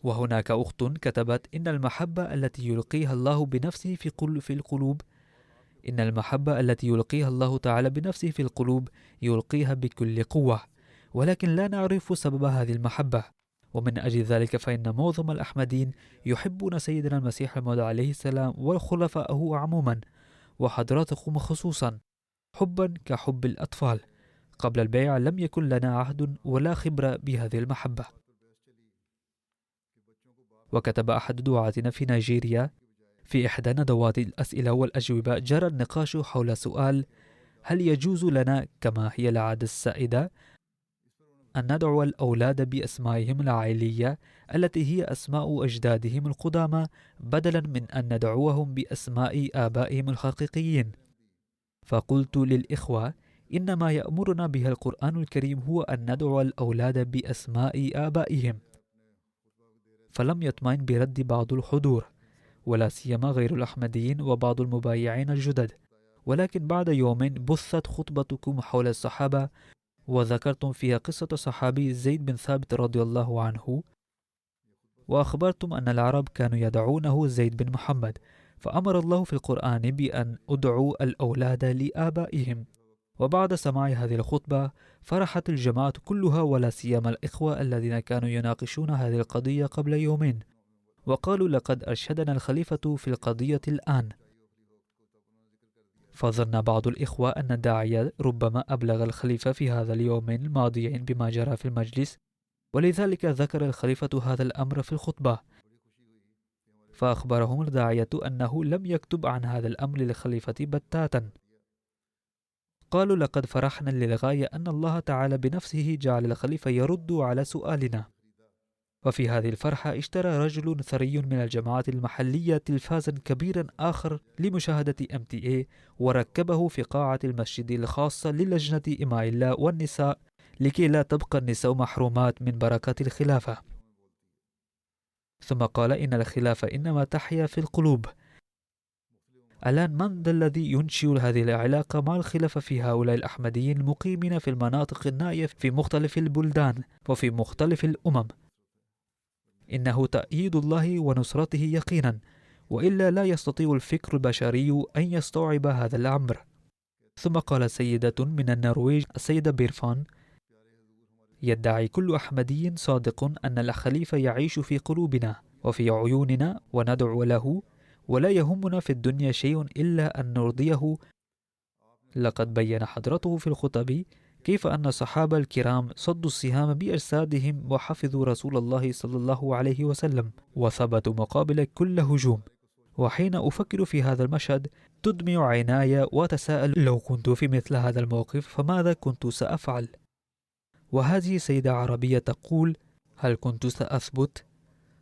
وهناك أخت كتبت: إن المحبة التي يلقيها الله بنفسه في القلوب، إن المحبة التي يلقيها الله تعالى بنفسه في القلوب يلقيها بكل قوة، ولكن لا نعرف سبب هذه المحبة. ومن أجل ذلك فإن معظم الأحمديين يحبون سيدنا المسيح الموعود عليه السلام وخلفائه عموما، وحضراتكم خصوصا، حبا كحب الأطفال. قبل البيع لم يكن لنا عهد ولا خبرة بهذه المحبة. وكتب أحد دعاتنا في نيجيريا: في إحدى ندوات الأسئلة والأجوبة جرى النقاش حول سؤال: هل يجوز لنا كما هي العادة السائدة أن ندعو الأولاد بأسمائهم العائلية التي هي أسماء أجدادهم القدامى، بدلا من أن ندعوهم بأسماء آبائهم الحقيقيين؟ فقلت للإخوة: إن ما يأمرنا به القرآن الكريم هو أن ندعو الأولاد بأسماء آبائهم. فلم يطمئن برد بعض الحضور، ولا سيما غير الأحمديين وبعض المبايعين الجدد. ولكن بعد يومين بثت خطبتكم حول الصحابة، وذكرتم فيها قصة صحابي زيد بن ثابت رضي الله عنه، وأخبرتم أن العرب كانوا يدعونه زيد بن محمد، فأمر الله في القرآن بأن أدعوا الأولاد لآبائهم. وبعد سماع هذه الخطبة فرحت الجماعة كلها، ولا سيما الإخوة الذين كانوا يناقشون هذه القضية قبل يومين، وقالوا: لقد أرشدنا الخليفة في القضية الآن. فظن بعض الإخوة أن الداعية ربما أبلغ الخليفة في هذا اليومين الماضيين بما جرى في المجلس، ولذلك ذكر الخليفة هذا الأمر في الخطبة. فأخبرهم الداعية أنه لم يكتب عن هذا الأمر للخليفة بتاتا. قالوا لقد فرحنا للغاية أن الله تعالى بنفسه جعل الخليفة يرد على سؤالنا. وفي هذه الفرحة اشترى رجل ثري من الجماعات المحلية تلفازا كبيرا آخر لمشاهدة MTA وركبه في قاعة المسجد الخاصة للجنة إماء الله والنساء لكي لا تبقى النساء محرومات من بركات الخلافة. ثم قال إن الخلافة إنما تحيا في القلوب. الآن من ذا الذي ينشئ هذه العلاقة مع الخلافة في هؤلاء الأحمديين المقيمين في المناطق النائية في مختلف البلدان وفي مختلف الأمم؟ إنه تأييد الله ونصرته يقينا، وإلا لا يستطيع الفكر البشري أن يستوعب هذا الأمر. ثم قال سيدة من النرويج السيدة بيرفان: يدعي كل أحمدي صادق أن الخليفة يعيش في قلوبنا وفي عيوننا وندعو له، ولا يهمنا في الدنيا شيء إلا أن نرضيه. لقد بين حضرته في الخطب كيف أن الصحابة الكرام صدوا السهام بأجسادهم وحفظوا رسول الله صلى الله عليه وسلم وثبتوا مقابل كل هجوم. وحين أفكر في هذا المشهد تدمع عيناي وأتساءل لو كنت في مثل هذا الموقف فماذا كنت سأفعل؟ وهذه سيدة عربية تقول: هل كنت سأثبت؟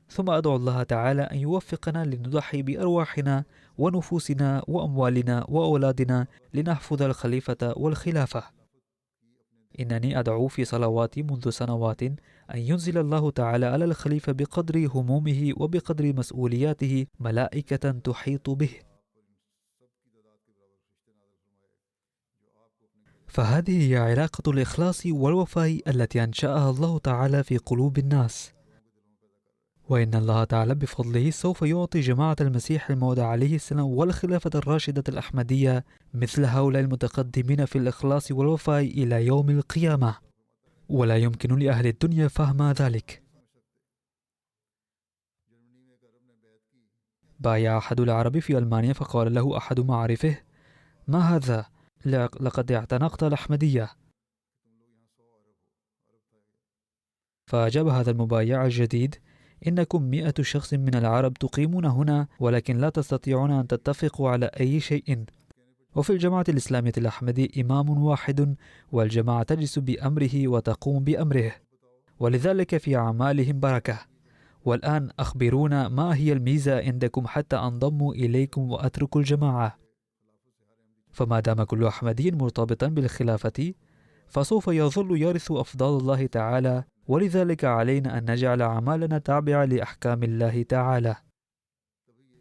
ثم أدعو الله تعالى أن يوفقنا لنضحي بأرواحنا ونفوسنا وأموالنا وأولادنا لنحفظ الخليفة والخلافة. إنني أدعو في صلواتي منذ سنوات أن ينزل الله تعالى على الخليفة بقدر همومه وبقدر مسؤولياته ملائكة تحيط به. فهذه هي علاقة الإخلاص والوفاء التي أنشأها الله تعالى في قلوب الناس. وإن الله تعالى بفضله سوف يعطي جماعة المسيح الموعود عليه السلام والخلافة الراشدة الأحمدية مثل هؤلاء المتقدمين في الإخلاص والوفاء إلى يوم القيامة، ولا يمكن لأهل الدنيا فهم ذلك. بايع أحد العرب في ألمانيا فقال له أحد معارفه: ما هذا؟ لقد اعتنقت الأحمدية. فأجاب هذا المبايع الجديد: إنكم 100 شخص من العرب تقيمون هنا، ولكن لا تستطيعون أن تتفقوا على أي شيء. وفي الجماعة الإسلامية الأحمدية إمام واحد، والجماعة تجلس بأمره وتقوم بأمره، ولذلك في أعمالهم بركة. والآن أخبرونا ما هي الميزة عندكم حتى أنضموا إليكم وأتركوا الجماعة. فما دام كل أحمدي مرتبطا بالخلافة فسوف يظل يرث أفضال الله تعالى، ولذلك علينا أن نجعل أعمالنا تابعة لأحكام الله تعالى.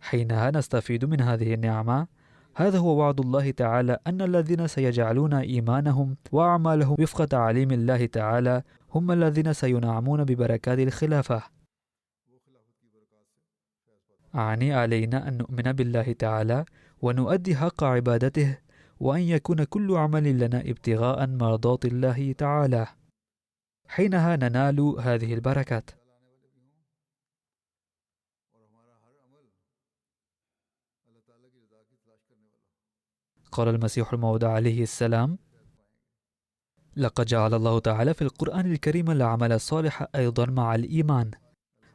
حينها نستفيد من هذه النعمة. هذا هو وعد الله تعالى أن الذين سيجعلون إيمانهم وأعمالهم وفق تعاليم الله تعالى هم الذين سينعمون ببركات الخلافة. أعني علينا أن نؤمن بالله تعالى ونؤدي حق عبادته، وأن يكون كل عمل لنا ابتغاء مرضات الله تعالى. حينها ننال هذه البركات. قال المسيح الموعود عليه السلام: لقد جعل الله تعالى في القرآن الكريم العمل الصالح أيضا مع الإيمان.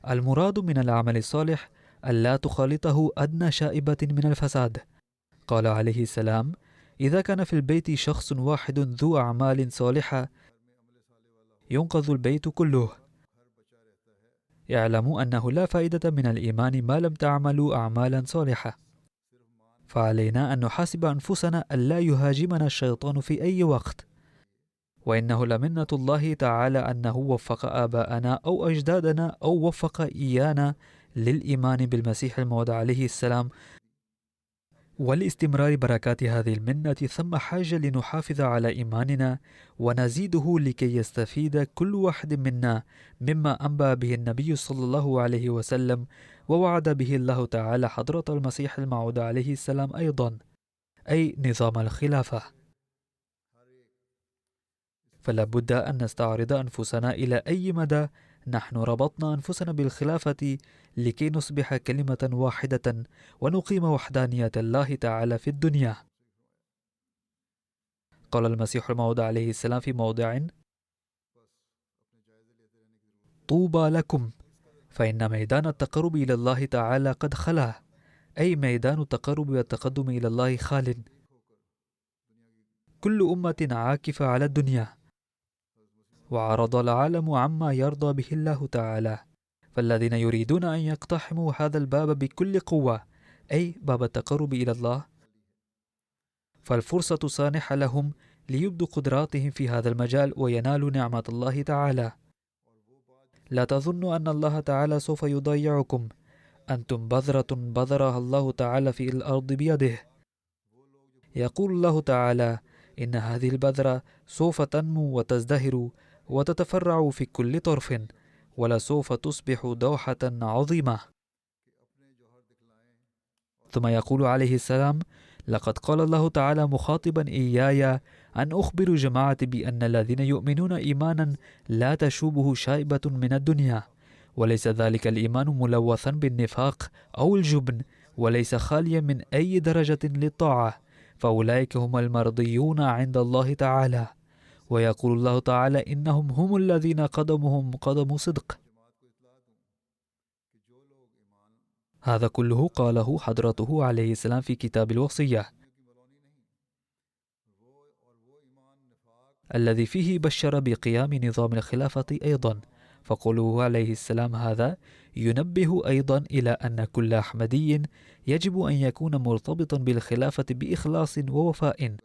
المراد من العمل الصالح ألا تخالطه أدنى شائبة من الفساد. قال عليه السلام: إذا كان في البيت شخص واحد ذو أعمال صالحة ينقذ البيت كله. اعلموا أنه لا فائدة من الإيمان ما لم تعملوا أعمالا صالحة. فعلينا أن نحاسب أنفسنا ألا يهاجمنا الشيطان في أي وقت. وإنه لمنة الله تعالى أنه وفق آباءنا أو أجدادنا أو وفق إيانا للإيمان بالمسيح الموعود عليه السلام. ولاستمرار بركات هذه المنة ثم حاجة لنحافظ على إيماننا ونزيده لكي يستفيد كل واحد منا مما أنبأ به النبي صلى الله عليه وسلم ووعد به الله تعالى حضرة المسيح الموعود عليه السلام أيضا، أي نظام الخلافة. فلا بد أن نستعرض أنفسنا إلى أي مدى نحن ربطنا أنفسنا بالخلافة لكي نصبح كلمة واحدة ونقيم وحدانية الله تعالى في الدنيا. قال المسيح الموعود عليه السلام في موضع: طوبى لكم فإن ميدان التقرب إلى الله تعالى قد خلا، أي ميدان التقرب والتقدم إلى الله خال. كل أمة عاكفة على الدنيا، وعرض العالم عما يرضى به الله تعالى. فالذين يريدون أن يقتحموا هذا الباب بكل قوة، أي باب التقرب إلى الله، فالفرصة سانحة لهم ليبدوا قدراتهم في هذا المجال وينالوا نعمة الله تعالى. لا تظنوا أن الله تعالى سوف يضيعكم، أنتم بذرة بذرها الله تعالى في الأرض بيده. يقول الله تعالى: إن هذه البذرة سوف تنمو وتزدهر وتتفرع في كل طرف، ولسوف تصبح دوحة عظيمة. ثم يقول عليه السلام: لقد قال الله تعالى مخاطبا إياي أن أخبر جماعتي بأن الذين يؤمنون إيمانا لا تشوبه شائبة من الدنيا، وليس ذلك الإيمان ملوثا بالنفاق أو الجبن، وليس خاليا من أي درجة للطاعة، فأولئك هم المرضيون عند الله تعالى. ويقول الله تعالى: إنهم هم الذين قدمهم قدم صدق. هذا كله قاله حضرته عليه السلام في كتاب الوصية، الذي فيه بشر بقيام نظام الخلافة أيضا. فقوله عليه السلام هذا ينبه أيضا إلى أن كل أحمدي يجب أن يكون مرتبطا بالخلافة بإخلاص ووفاء.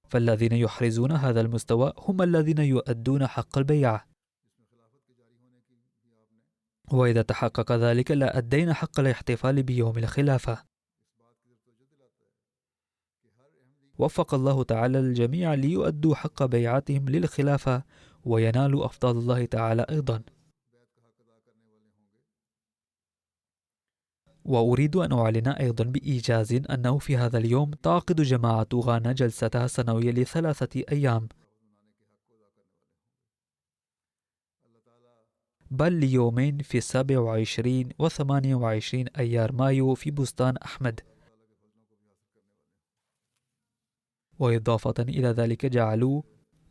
فالذين يحرزون هذا المستوى هم الذين يؤدون حق البيعة، وإذا تحقق ذلك لا أدينا حق الاحتفال بيوم الخلافة. وفق الله تعالى الجميع ليؤدوا حق بيعتهم للخلافة وينالوا أفضل الله تعالى أيضا. وأريد أن أعلن أيضا بإيجاز أنه في هذا اليوم تعقد جماعة غانا جلستها السنوية ل3 أيام، بل ليومين في 27 و 28 أيار مايو في بستان أحمد. وإضافة إلى ذلك جعلوا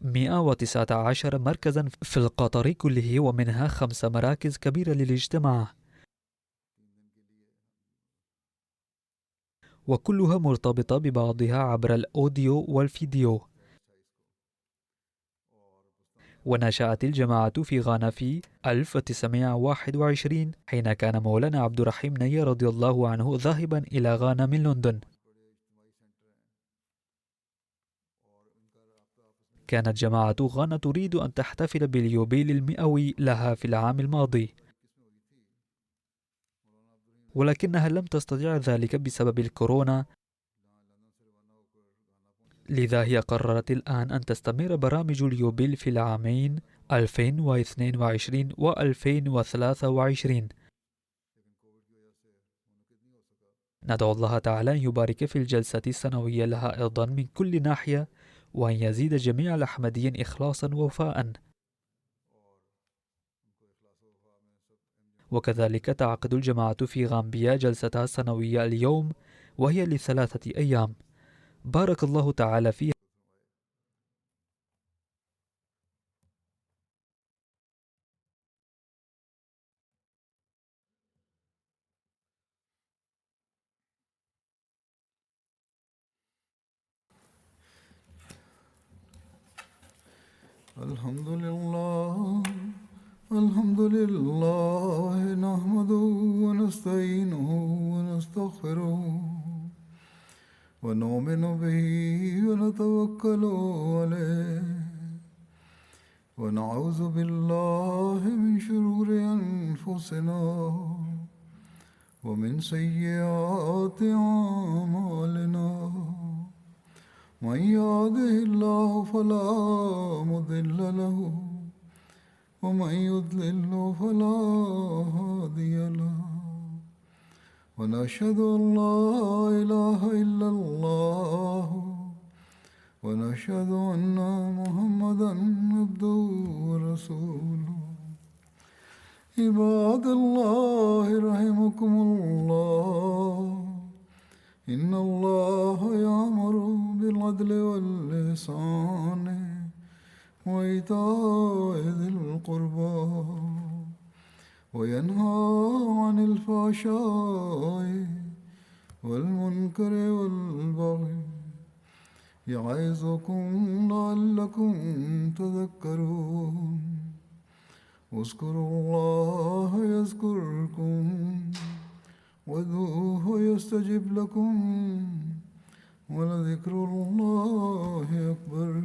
119 مركزا في القطر كله، ومنها 5 مراكز كبيرة للاجتماع، وكلها مرتبطة ببعضها عبر الأوديو والفيديو. ونشأت الجماعة في غانا في 1921 حين كان مولانا عبد الرحيم نية رضي الله عنه ذاهبا إلى غانا من لندن. كانت جماعة غانا تريد أن تحتفل باليوبيل المئوي لها في العام الماضي، ولكنها لم تستطيع ذلك بسبب الكورونا. لذا هي قررت الآن أن تستمر برامج اليوبيل في العامين 2022 و 2023. ندعو الله تعالى أن يبارك في الجلسة السنوية لها أيضا من كل ناحية، وأن يزيد جميع الأحمديين إخلاصا ووفاء. وكذلك تعقد الجماعة في غامبيا جلستها السنوية اليوم، وهي ل3 أيام. بارك الله تعالى فيها. الحمد لله الحمد لله نحمده ونستعينه ونستغفره ونؤمن به ونتوكل عليه ونعوذ بالله من شرور أنفسنا ومن سيئات أعمالنا. من يهده الله فلا مضل له ومن يضلل فلا هادي له. ونشهد أن لا إله إلا الله ونشهد أن محمدا عبده ورسوله. عباد الله رحمكم الله، إن الله يأمر بالعدل والإحسان وإيتاء ذي القربى وينهى عن الفحشاء والمنكر والبغي يعظكم لعلكم تذكرون اذكروا الله يذكركم وادعوه يستجب لكم ولذكر الله أكبر.